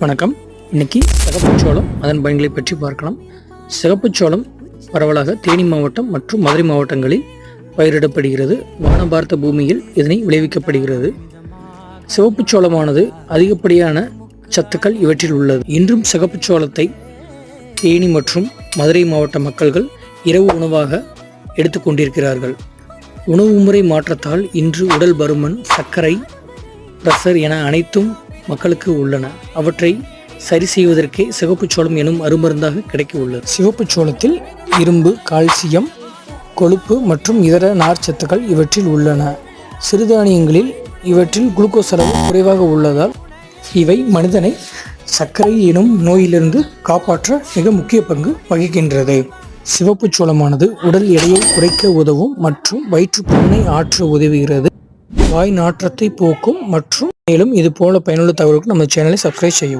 வணக்கம். இன்னைக்கு சிகப்புச்சோளம் அதன் பயன்களை பற்றி பார்க்கலாம். சிகப்புச்சோளம் பரவலாக தேனி மாவட்டம் மற்றும் மதுரை மாவட்டங்களில் பயிரிடப்படுகிறது. வானபார்த்த பூமியில் இதனை விளைவிக்கப்படுகிறது. சிவப்புச்சோளமானது அதிகப்படியான சத்துக்கள் இவற்றில் உள்ளது. இன்றும் சிகப்புச்சோளத்தை தேனி மற்றும் மதுரை மாவட்ட மக்கள்கள் இரவு உணவாக எடுத்துக்கொண்டிருக்கிறார்கள். உணவு முறை மாற்றத்தால் இன்று உடல் பருமன், சர்க்கரை, பிரஷர் என அனைத்தும் மக்களுக்கு உள்ளன. அவற்றை சரி செய்வதற்கே சிவப்புச்சோளம் எனும் அருமருந்தாக கிடைக்க உள்ளது. சிவப்புச்சோளத்தில் இரும்பு, கால்சியம், கொழுப்பு மற்றும் இதர நார்ச்சத்துக்கள் இவற்றில் உள்ளன. சிறுதானியங்களில் இவற்றில் குளுக்கோஸ் அளவு குறைவாக உள்ளதால் இவை மனிதனை சர்க்கரை எனும் நோயிலிருந்து காப்பாற்ற மிக முக்கிய பங்கு வகிக்கின்றது. சிவப்புச்சோளமானது உடல் எடையை குறைக்க உதவும் மற்றும் வயிற்றுப்புண்ணை ஆற்ற உதவுகிறது. வாய் நாற்றத்தை போக்கும் மற்றும் மேலும் இது போல பயனுள்ள தகவலுக்கு நம்ம சேனலை சப்ஸ்கிரைப் செய்யவும்.